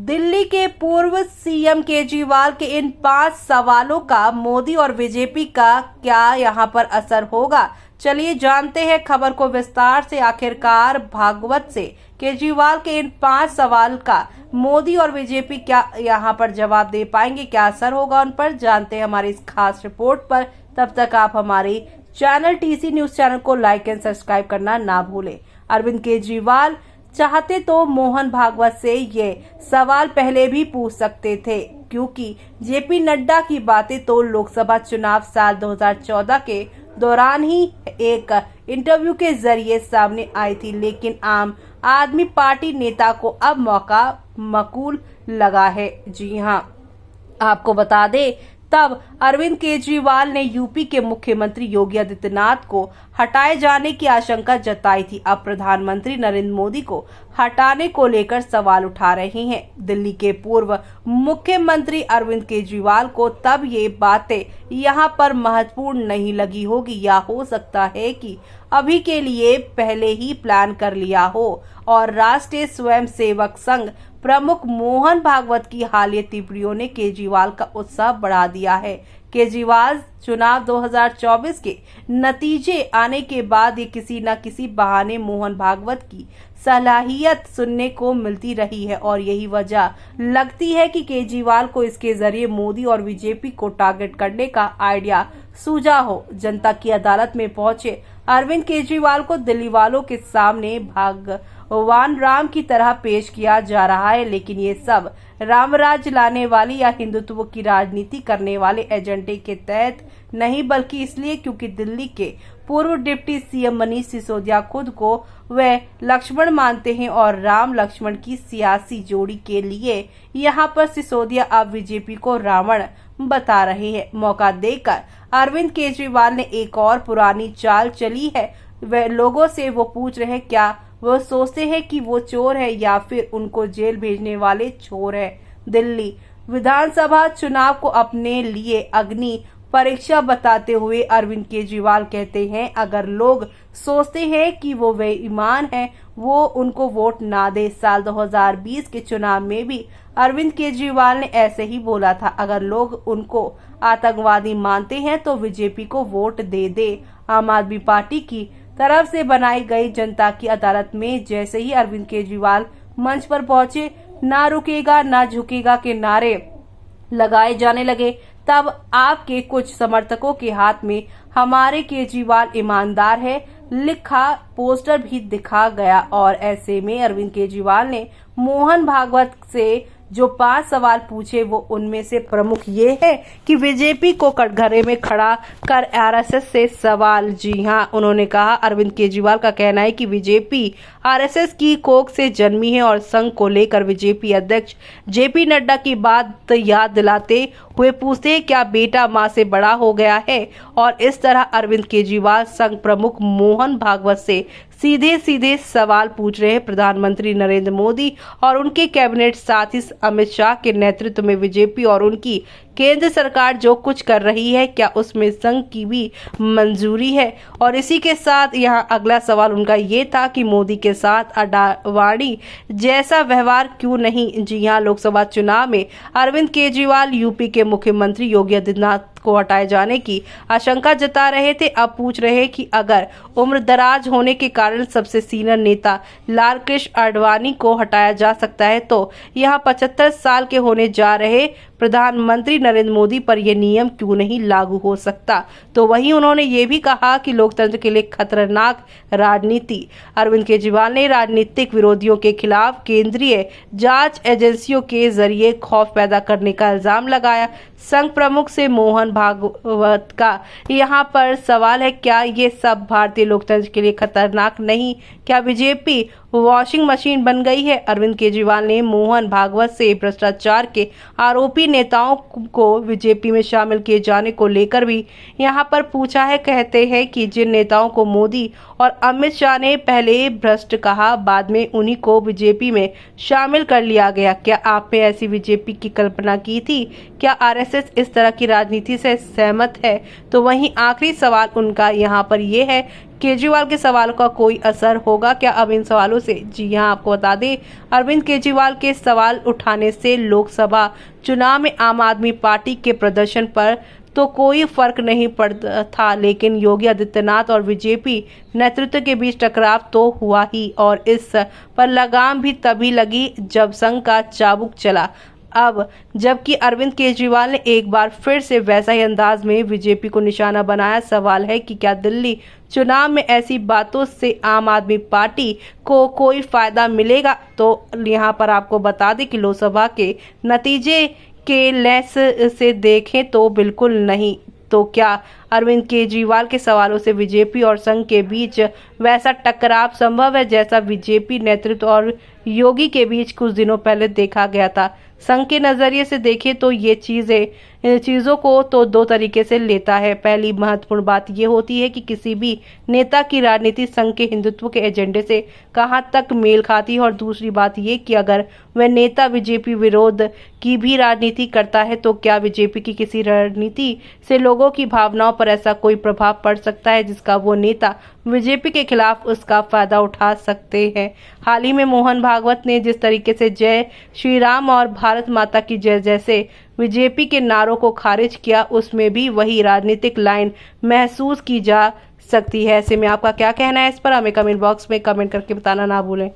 दिल्ली के पूर्व सीएम केजरीवाल के इन 5 सवालों का मोदी और बीजेपी का क्या यहां पर असर होगा? चलिए जानते हैं खबर को विस्तार से। आखिरकार भागवत से केजरीवाल के इन 5 सवाल का मोदी और बीजेपी क्या यहां पर जवाब दे पाएंगे? क्या असर होगा उन पर? जानते हैं हमारी इस खास रिपोर्ट पर। तब तक आप हमारे चैनल टीसी न्यूज चैनल को लाइक एंड सब्सक्राइब करना ना भूलें। अरविंद केजरीवाल चाहते तो मोहन भागवत से ये सवाल पहले भी पूछ सकते थे, क्योंकि जेपी नड्डा की बातें तो लोकसभा चुनाव साल 2014 के दौरान ही एक इंटरव्यू के जरिए सामने आई थी। लेकिन आम आदमी पार्टी नेता को अब मौका मकूल लगा है। जी हां, आपको बता दें, तब अरविंद केजरीवाल ने यूपी के मुख्यमंत्री योगी आदित्यनाथ को हटाए जाने की आशंका जताई थी। अब प्रधानमंत्री नरेंद्र मोदी को हटाने को लेकर सवाल उठा रहे हैं। दिल्ली के पूर्व मुख्यमंत्री अरविंद केजरीवाल को तब ये बातें यहां पर महत्वपूर्ण नहीं लगी होगी, या हो सकता है कि अभी के लिए पहले ही प्लान कर लिया हो। और राष्ट्रीय स्वयंसेवक संघ प्रमुख मोहन भागवत की हालिया टिप्पणियों ने केजरीवाल का उत्साह बढ़ा दिया है। केजरीवाल चुनाव 2024 के नतीजे आने के बाद ये किसी न किसी बहाने मोहन भागवत की सलाहियत सुनने को मिलती रही है, और यही वजह लगती है कि केजरीवाल को इसके जरिए मोदी और बीजेपी को टारगेट करने का आइडिया सूझा हो। जनता की अदालत में पहुंचे अरविंद केजरीवाल को दिल्ली वालों के सामने भगवान राम की तरह पेश किया जा रहा है, लेकिन ये सब रामराज लाने वाली या हिंदुत्व की राजनीति करने वाले एजेंडे के तहत नहीं, बल्कि इसलिए क्योंकि दिल्ली के पूर्व डिप्टी सीएम मनीष सिसोदिया खुद को वे लक्ष्मण मानते हैं, और राम लक्ष्मण की सियासी जोड़ी के लिए यहाँ पर सिसोदिया अब बीजेपी को रावण बता रहे हैं। मौका देकर अरविंद केजरीवाल ने एक और पुरानी चाल चली है। वे लोगों से वो पूछ रहे हैं, क्या वो सोचते हैं कि वो चोर है या फिर उनको जेल भेजने वाले चोर है। दिल्ली विधानसभा चुनाव को अपने लिए अग्नि परीक्षा बताते हुए अरविंद केजरीवाल कहते हैं, अगर लोग सोचते हैं कि वो बेईमान हैं, वो उनको वोट ना दे। साल 2020 के चुनाव में भी अरविंद केजरीवाल ने ऐसे ही बोला था, अगर लोग उनको आतंकवादी मानते हैं तो बीजेपी को वोट दे दे। आम आदमी पार्टी की तरफ से बनाई गई जनता की अदालत में जैसे ही अरविंद केजरीवाल मंच पर पहुंचे, ना रुकेगा ना झुकेगा के नारे लगाए जाने लगे, तब आपके कुछ समर्थकों के हाथ में हमारे केजरीवाल ईमानदार है लिखा पोस्टर भी दिखा गया। और ऐसे में अरविंद केजरीवाल ने मोहन भागवत से जो 5 सवाल पूछे, वो उनमें से प्रमुख ये है कि बीजेपी को कटघरे में खड़ा कर आरएसएस से सवाल। जी हां, उन्होंने कहा, अरविंद केजरीवाल का कहना है कि बीजेपी आरएसएस की कोख से जन्मी है, और संघ को लेकर बीजेपी अध्यक्ष जेपी नड्डा की बात याद दिलाते हुए पूछते हैं, क्या बेटा मां से बड़ा हो गया है? और इस तरह अरविंद केजरीवाल संघ प्रमुख मोहन भागवत से सीधे सीधे सवाल पूछ रहे हैं। प्रधानमंत्री नरेंद्र मोदी और उनके कैबिनेट साथी अमित शाह के नेतृत्व में बीजेपी और उनकी केंद्र सरकार जो कुछ कर रही है, क्या उसमें संघ की भी मंजूरी है? और इसी के साथ यहां अगला सवाल उनका ये था कि मोदी के साथ अडावाणी जैसा व्यवहार क्यों नहीं? जी हां, लोकसभा चुनाव में अरविंद केजरीवाल यूपी के मुख्यमंत्री योगी आदित्यनाथ को हटाए जाने की आशंका जता रहे थे। अब पूछ रहे हैं कि अगर उम्र दराज होने के कारण सबसे सीनियर नेता लाल कृष्ण आडवाणी को हटाया जा सकता है, तो यहाँ 75 साल के होने जा रहे प्रधानमंत्री नरेंद्र मोदी पर यह नियम क्यों नहीं लागू हो सकता? तो वहीं उन्होंने ये भी कहा कि लोकतंत्र के लिए खतरनाक राजनीति। अरविंद केजरीवाल ने राजनीतिक विरोधियों के खिलाफ केंद्रीय जांच एजेंसियों के जरिए खौफ पैदा करने का इल्जाम लगाया। संघ प्रमुख से मोहन भागवत का यहाँ पर सवाल है, क्या ये सब भारतीय लोकतंत्र के लिए खतरनाक नहीं? क्या बीजेपी वॉशिंग मशीन बन गई है? अरविंद केजरीवाल ने मोहन भागवत से भ्रष्टाचार के आरोपी नेताओं को बीजेपी में शामिल किए जाने को लेकर भी यहाँ पर पूछा है। कहते हैं कि जिन नेताओं को मोदी और अमित शाह ने पहले भ्रष्ट कहा, बाद में उन्हीं को बीजेपी में शामिल कर लिया गया। क्या आपने ऐसी बीजेपी की कल्पना की थी? क्या आरएसएस इस तरह की राजनीति से सहमत है? तो वहीं आखिरी सवाल उनका यहाँ पर यह है केजरीवाल के सवालों का कोई असर होगा क्या? अब इन सवालों से जी हां, आपको बता दें, अरविंद केजरीवाल के सवाल उठाने से लोकसभा चुनाव में आम आदमी पार्टी के प्रदर्शन पर तो कोई फर्क नहीं पड़ता था, लेकिन योगी आदित्यनाथ और बीजेपी नेतृत्व के बीच टकराव तो हुआ ही, और इस पर लगाम भी तभी लगी जब संघ का चाबुक चला। अब जबकि अरविंद केजरीवाल ने एक बार फिर से वैसा ही अंदाज में बीजेपी को निशाना बनाया। सवाल है कि क्या दिल्ली चुनाव में ऐसी बातों से आम आदमी पार्टी को कोई फायदा मिलेगा? तो यहाँ पर आपको बता दें कि लोकसभा के नतीजे के लेंस से देखें तो बिल्कुल नहीं। तो क्या अरविंद केजरीवाल के सवालों से बीजेपी और संघ के बीच वैसा टकराव संभव है जैसा बीजेपी नेतृत्व और योगी के बीच कुछ दिनों पहले देखा गया था? संघ के नजरिए से देखें तो ये चीज़ों को तो दो तरीके से लेता है। पहली महत्वपूर्ण बात ये होती है कि किसी भी नेता की राजनीति संघ के हिंदुत्व के एजेंडे से कहां तक मेल खाती है, और दूसरी बात ये कि अगर वह नेता बीजेपी विरोध की भी राजनीति करता है तो क्या बीजेपी की किसी रणनीति से लोगों की भावनाओं पर ऐसा कोई प्रभाव पड़ सकता है जिसका वो नेता बीजेपी के खिलाफ उसका फायदा उठा सकते हैं? हाल ही में मोहन भागवत ने जिस तरीके से जय श्री राम और भारत माता की जय जैसे बीजेपी के नारों को खारिज किया, उसमें भी वही राजनीतिक लाइन महसूस की जा सकती है। ऐसे में आपका क्या कहना है इस पर? हमें कमेंट बॉक्स में कमेंट करके बताना ना भूलें।